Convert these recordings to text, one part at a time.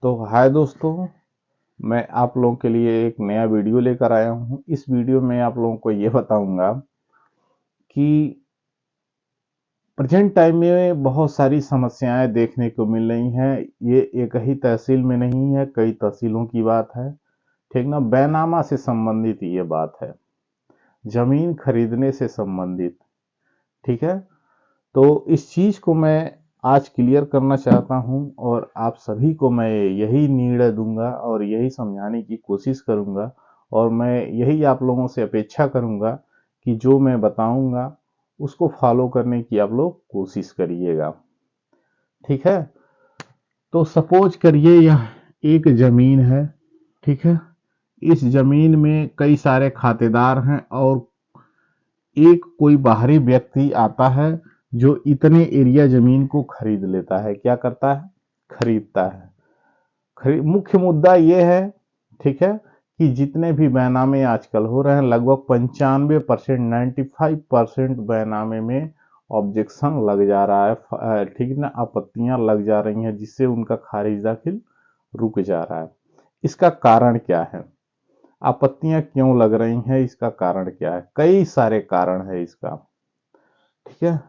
तो हाय दोस्तों, मैं आप लोगों के लिए एक नया वीडियो लेकर आया हूँ। इस वीडियो में आप लोगों को ये बताऊंगा कि प्रेजेंट टाइम में बहुत सारी समस्याएं देखने को मिल रही हैं। ये एक ही तहसील में नहीं है, कई तहसीलों की बात है। ठीक ना, बैनामा से संबंधित ये बात है, जमीन खरीदने से संबंधित। ठीक है, तो इस चीज को मैं आज क्लियर करना चाहता हूं और आप सभी को मैं यही निर्णय दूंगा और यही समझाने की कोशिश करूंगा और मैं यही आप लोगों से अपेक्षा करूंगा कि जो मैं बताऊंगा उसको फॉलो करने की आप लोग कोशिश करिएगा। ठीक है, तो सपोज करिए यह एक जमीन है। ठीक है, इस जमीन में कई सारे खातेदार हैं और एक कोई बाहरी व्यक्ति आता है जो इतने एरिया जमीन को खरीद लेता है। क्या करता है? खरीदता है। मुख्य मुद्दा ये है, ठीक है, कि जितने भी बैनामे आजकल हो रहे हैं लगभग 95% 95% बैनामे में ऑब्जेक्शन लग जा रहा है। ठीक ना, आपत्तियां लग जा रही हैं जिससे उनका खारिज दाखिल रुक जा रहा है। इसका कारण क्या है? आपत्तियां क्यों लग रही हैं? इसका कारण क्या है? कई सारे कारण है इसका। ठीक है,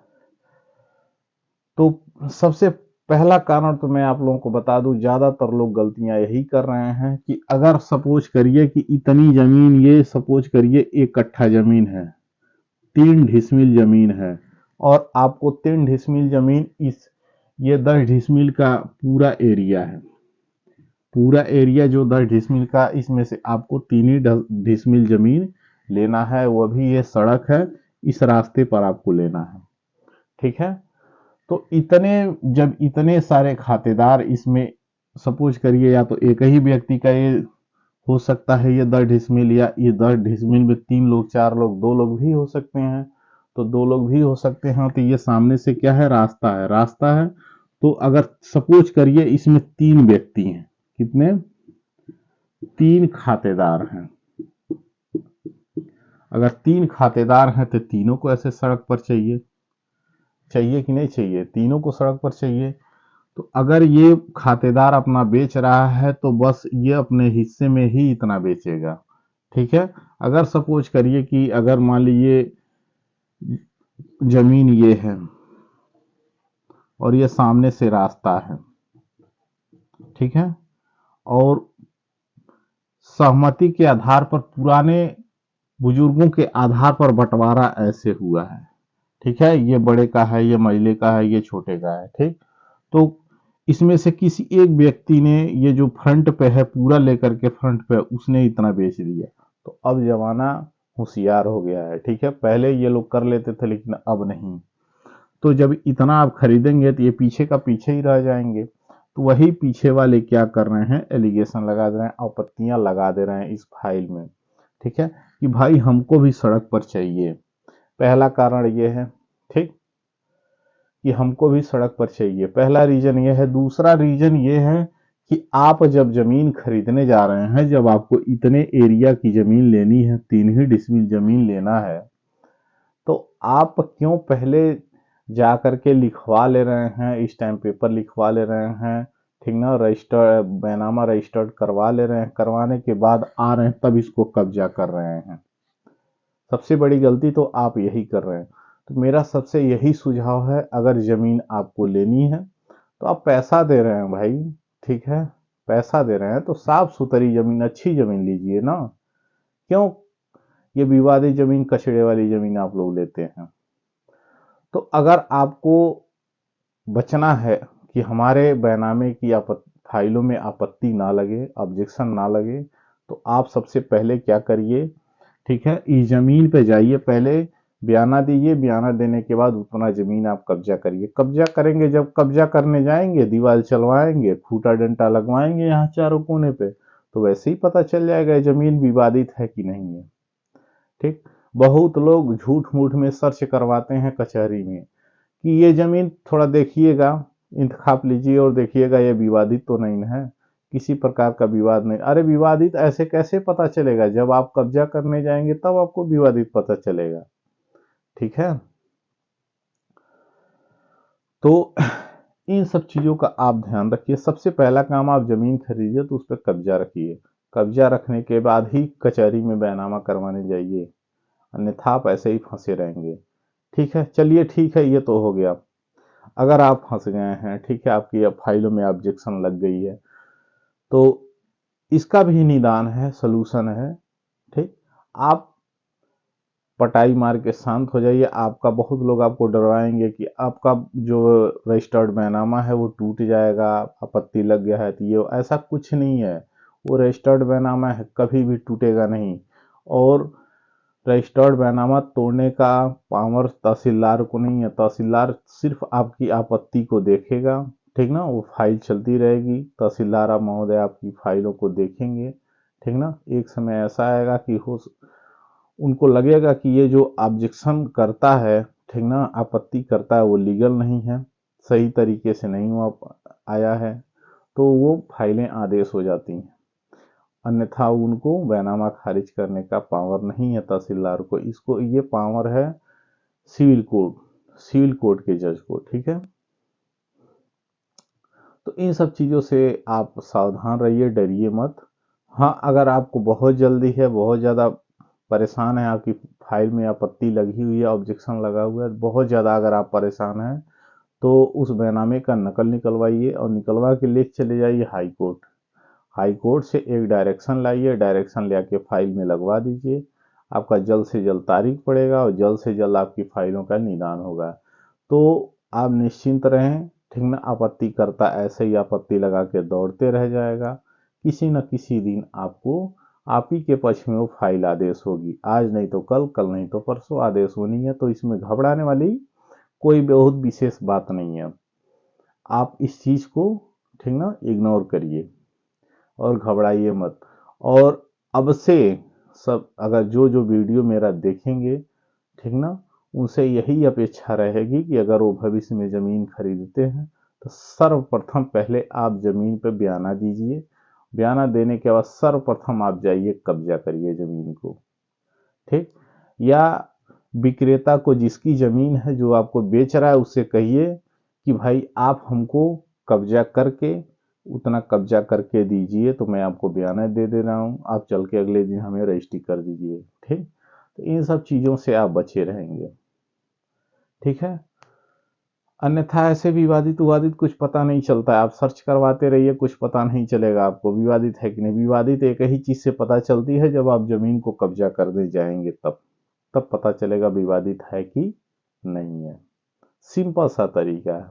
तो सबसे पहला कारण तो मैं आप लोगों को बता दूं, ज्यादातर लोग गलतियां यही कर रहे हैं कि अगर सपोज करिए कि इतनी जमीन, ये सपोज करिए 1 कट्ठा जमीन है, 3 डिसमिल जमीन है और आपको 3 डिसमिल जमीन, इस ये 10 डिसमिल का पूरा एरिया है। पूरा एरिया जो 10 डिसमिल का, इसमें से आपको 3 ही डिसमिल जमीन लेना है। वो भी ये सड़क है, इस रास्ते पर आपको लेना है। ठीक है, तो इतने, जब इतने सारे खातेदार इसमें, सपोज करिए या तो एक ही व्यक्ति का ये हो सकता है ये 10 डिसमिल, या ये 10 डिसमिल में 3 लोग, 4 लोग, 2 लोग भी हो सकते हैं। तो 2 लोग भी हो सकते हैं। तो ये सामने से क्या है? रास्ता है। रास्ता है तो अगर सपोज करिए इसमें 3 व्यक्ति हैं, कितने? 3 खातेदार हैं। अगर 3 खातेदार हैं तो तीनों को ऐसे सड़क पर चाहिए। चाहिए कि नहीं चाहिए? तीनों को सड़क पर चाहिए। तो अगर ये खातेदार अपना बेच रहा है तो बस ये अपने हिस्से में ही इतना बेचेगा। ठीक है, अगर सपोज करिए कि अगर मान लीजिए जमीन ये है और ये सामने से रास्ता है। ठीक है, और सहमति के आधार पर, पुराने बुजुर्गों के आधार पर बंटवारा ऐसे हुआ है। ठीक है, ये बड़े का है, ये मझले का है, ये छोटे का है। ठीक, तो इसमें से किसी एक व्यक्ति ने ये जो फ्रंट पे है पूरा लेकर के, फ्रंट पे उसने इतना बेच दिया। तो अब जमाना होशियार हो गया है। ठीक है, पहले ये लोग कर लेते थे लेकिन अब नहीं। तो जब इतना आप खरीदेंगे तो ये पीछे का पीछे ही रह जाएंगे। तो वही पीछे वाले क्या कर रहे हैं? एलिगेशन लगा दे रहे हैं, आपत्तियां लगा दे रहे हैं इस फाइल में। ठीक है, कि भाई हमको भी सड़क पर चाहिए। पहला कारण ये है, ठीक, कि हमको भी सड़क पर चाहिए। पहला रीजन ये है। दूसरा रीजन ये है कि आप जब जमीन खरीदने जा रहे हैं, जब आपको इतने एरिया की जमीन लेनी है, 3 ही डिसमिल जमीन लेना है, तो आप क्यों पहले जा करके लिखवा ले रहे हैं, स्टैम्प पेपर लिखवा ले रहे हैं, ठीक ना, रजिस्टर, बैनामा रजिस्टर्ड करवा ले रहे हैं, करवाने के बाद आ रहे हैं तब इसको कब्जा कर रहे हैं। सबसे बड़ी गलती तो आप यही कर रहे हैं। तो मेरा सबसे यही सुझाव है, अगर जमीन आपको लेनी है तो आप पैसा दे रहे हैं भाई, ठीक है, पैसा दे रहे हैं तो साफ सुथरी जमीन, अच्छी जमीन लीजिए ना। क्यों ये विवादित जमीन, कचड़े वाली जमीन आप लोग लेते हैं? तो अगर आपको बचना है कि हमारे बैनामे की फाइलों में आपत्ति ना लगे, ऑब्जेक्शन ना लगे, तो आप सबसे पहले क्या करिए? ठीक है, इस जमीन पे जाइए, पहले बयाना दीजिए। बयाना देने के बाद उतना जमीन आप कब्जा करिए। कब्जा करेंगे, जब कब्जा करने जाएंगे, दीवार चलवाएंगे, खूटा डंटा लगवाएंगे यहाँ चारों कोने पे, तो वैसे ही पता चल जाएगा जमीन विवादित है कि नहीं है। ठीक, बहुत लोग झूठ मूठ में सर्च करवाते हैं कचहरी में कि ये जमीन थोड़ा देखिएगा, इंतखाब लीजिए और देखिएगा ये विवादित तो नहीं है, किसी प्रकार का विवाद नहीं। अरे विवादित ऐसे कैसे पता चलेगा? जब आप कब्जा करने जाएंगे तब आपको विवादित पता चलेगा। ठीक है, तो इन सब चीज़ों का आप ध्यान रखिए। सबसे पहला काम, आप ज़मीन खरीदिए तो उस पर कब्जा रखिए। कब्जा रखने के बाद ही कचहरी में बैनामा करवाने जाइए, अन्यथा आप ऐसे ही फंसे रहेंगे। ठीक है, चलिए ठीक है, ये तो हो गया। अगर आप फंस गए हैं, ठीक है, आपकी अब फाइलों में ऑब्जेक्शन लग गई है, तो इसका भी निदान है, सलूशन है। ठीक, आप पटाई मार के शांत हो जाइए। आपका बहुत लोग आपको डरवाएंगे कि आपका जो रजिस्टर्ड बैनामा है वो टूट जाएगा, आपत्ति लग गया है, तो ये ऐसा कुछ नहीं है। वो रजिस्टर्ड बैनामा है, कभी भी टूटेगा नहीं। और रजिस्टर्ड बैनामा तोड़ने का पावर तहसीलदार को नहीं है। तहसीलदार सिर्फ आपकी आपत्ति को देखेगा, ठीक ना, वो फाइल चलती रहेगी, तहसीलदार आप महोदय आपकी फाइलों को देखेंगे, ठीक ना। एक समय ऐसा आएगा कि हो उनको लगेगा कि ये जो ऑब्जेक्शन करता है, ठीक ना, आपत्ति करता है, वो लीगल नहीं है, सही तरीके से नहीं हुआ आया है, तो वो फाइलें आदेश हो जाती हैं। अन्यथा उनको बैनामा खारिज करने का पावर नहीं है तहसीलदार को। इसको ये पावर है सिविल कोर्ट, सिविल कोर्ट के जज को। ठीक है, तो इन सब चीज़ों से आप सावधान रहिए, डरिए मत। हाँ, अगर आपको बहुत जल्दी है, बहुत ज़्यादा परेशान है, आपकी फाइल में आपत्ति लगी हुई है, ऑब्जेक्शन लगा हुआ है, बहुत ज़्यादा अगर आप परेशान हैं, तो उस बैनामे का नकल निकलवाइए और निकलवा के ले चले जाइए हाई कोर्ट। हाई कोर्ट से एक डायरेक्शन लाइए, डायरेक्शन ले आके फाइल में लगवा दीजिए। आपका जल्द से जल्द तारीख पड़ेगा और जल्द से जल्द आपकी फाइलों का निदान होगा। तो आप निश्चिंत रहें, ठीक ना। आपत्तिकर्ता ऐसे ही आपत्ति लगा के दौड़ते रह जाएगा, किसी न किसी दिन आपको आप ही के पक्ष में वो फाइल आदेश होगी। आज नहीं तो कल, कल नहीं तो परसों आदेश होनी है। तो इसमें घबराने वाली कोई बहुत विशेष बात नहीं है। आप इस चीज़ को, ठीक ना, इग्नोर करिए और घबराइए मत। और अब से सब अगर जो जो वीडियो मेरा देखेंगे, ठीक ना, उनसे यही अपेक्षा रहेगी कि अगर वो भविष्य में ज़मीन खरीदते हैं तो सर्वप्रथम पहले आप ज़मीन पर बयाना दीजिए। बयाना देने के बाद सर्वप्रथम आप जाइए कब्जा करिए ज़मीन को। ठीक, या विक्रेता को, जिसकी ज़मीन है, जो आपको बेच रहा है, उससे कहिए कि भाई आप हमको कब्जा करके, उतना कब्जा करके दीजिए तो मैं आपको बयाना दे रहा हूँ, आप चल के अगले दिन हमें रजिस्ट्री कर दीजिए। ठीक, तो इन सब चीज़ों से आप बचे रहेंगे। ठीक है, अन्यथा ऐसे विवादित विवादित कुछ पता नहीं चलता है। आप सर्च करवाते रहिए, कुछ पता नहीं चलेगा आपको विवादित है कि नहीं। विवादित एक ही चीज़ से पता चलती है, जब आप ज़मीन को कब्जा करने जाएंगे तब पता चलेगा विवादित है कि नहीं है। सिंपल सा तरीका है।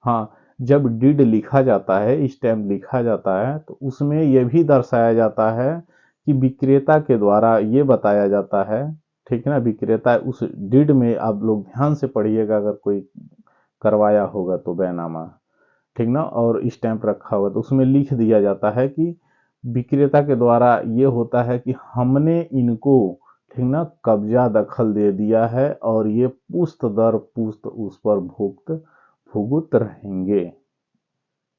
हाँ, जब डीड लिखा जाता है, स्टैम्प लिखा जाता है, तो उसमें यह भी दर्शाया जाता है कि विक्रेता के द्वारा ये बताया जाता है, ठीक है ना। विक्रेता उस डीड में, आप लोग ध्यान से पढ़िएगा, अगर कोई करवाया होगा तो बैनामा, ठीक ना, और स्टैम्प रखा होगा, तो उसमें लिख दिया जाता है कि विक्रेता के द्वारा ये होता है कि हमने इनको, ठीक ना, कब्जा दखल दे दिया है और ये पुश्त दर पुश्त उस पर भुगत रहेंगे।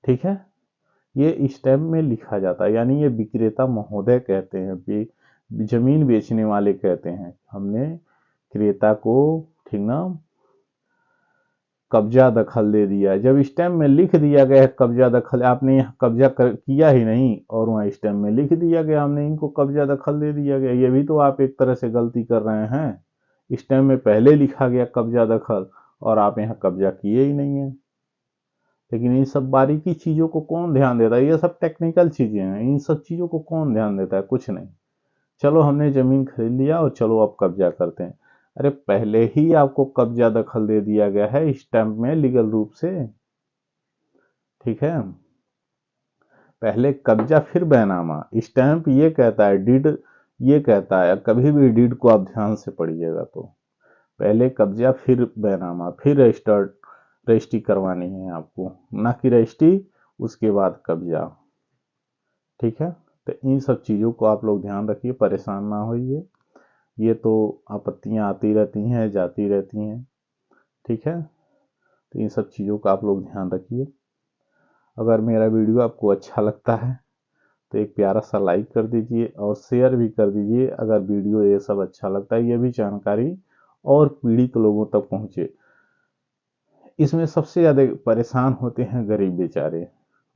ठीक है, ये स्टैम्प में लिखा जाता है, यानी ये विक्रेता महोदय कहते हैं, जमीन बेचने वाले कहते हैं, हमने क्रेता को, ठीक ना, कब्जा दखल दे दिया है। जब स्टैम्प में लिख दिया गया है कब्जा दखल, आपने यहाँ कब्जा किया ही नहीं और वहाँ स्टैम्प में लिख दिया गया हमने इनको कब्जा दखल दे दिया गया, ये भी तो आप एक तरह से गलती कर रहे हैं। स्टैम्प में पहले लिखा गया कब्जा दखल और आप यहाँ कब्जा किए ही नहीं है। लेकिन इन सब बारीकी चीज़ों को कौन ध्यान देता है, ये सब टेक्निकल चीज़ें हैं, इन सब चीज़ों को कौन ध्यान देता है, कुछ नहीं। चलो हमने ज़मीन खरीद लिया और चलो अब कब्जा करते हैं। अरे पहले ही आपको कब्जा दखल दे दिया गया है स्टैम्प में, लीगल रूप से। ठीक है, पहले कब्जा फिर बैनामा। स्टैम्प ये कहता है, डीड ये कहता है, कभी भी डीड को आप ध्यान से पढ़िएगा तो पहले कब्जा फिर बैनामा, फिर रजिस्ट्री करवानी है आपको, ना कि रजिस्ट्री उसके बाद कब्जा। ठीक है, तो इन सब चीज़ों को आप लोग ध्यान रखिए, परेशान ना होइए। ये तो आपत्तियां आती रहती हैं, जाती रहती हैं। ठीक है, तो इन सब चीज़ों का आप लोग ध्यान रखिए। अगर मेरा वीडियो आपको अच्छा लगता है तो एक प्यारा सा लाइक कर दीजिए और शेयर भी कर दीजिए। अगर वीडियो ये सब अच्छा लगता है, ये भी जानकारी और पीड़ित लोगों तक पहुँचे। इसमें सबसे ज़्यादा परेशान होते हैं गरीब बेचारे,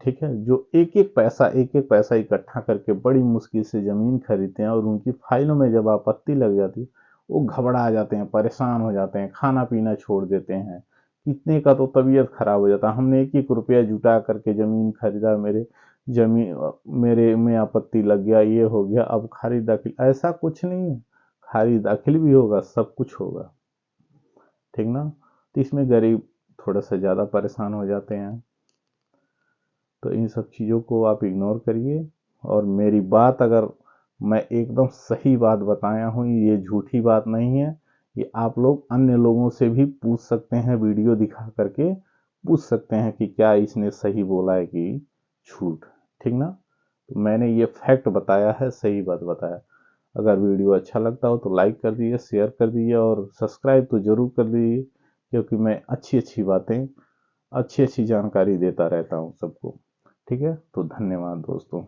ठीक है, जो एक एक पैसा इकट्ठा करके बड़ी मुश्किल से ज़मीन खरीदते हैं और उनकी फाइलों में जब आपत्ति लग जाती है, वो घबरा जाते हैं, परेशान हो जाते हैं, खाना पीना छोड़ देते हैं। कितने का तो तबीयत खराब हो जाता है, हमने एक एक रुपया जुटा करके ज़मीन खरीदा, मेरे में आपत्ति लग गया, ये हो गया, अब खारिज दाखिल। ऐसा कुछ नहीं है, खारिज दाखिल भी होगा, सब कुछ होगा, ठीक ना। तो इसमें गरीब थोड़ा सा ज़्यादा परेशान हो जाते हैं। तो इन सब चीज़ों को आप इग्नोर करिए, और मेरी बात अगर मैं एकदम सही बात बताया हूँ, ये झूठी बात नहीं है, ये आप लोग अन्य लोगों से भी पूछ सकते हैं, वीडियो दिखा करके पूछ सकते हैं कि क्या इसने सही बोला है कि झूठ, ठीक ना। तो मैंने ये फैक्ट बताया है, सही बात बताया। अगर वीडियो अच्छा लगता हो तो लाइक कर दीजिए, शेयर कर दीजिए, और सब्सक्राइब तो ज़रूर कर दीजिए, क्योंकि मैं अच्छी अच्छी बातें, अच्छी अच्छी जानकारी देता रहता हूँ सबको। ठीक है, तो धन्यवाद दोस्तों।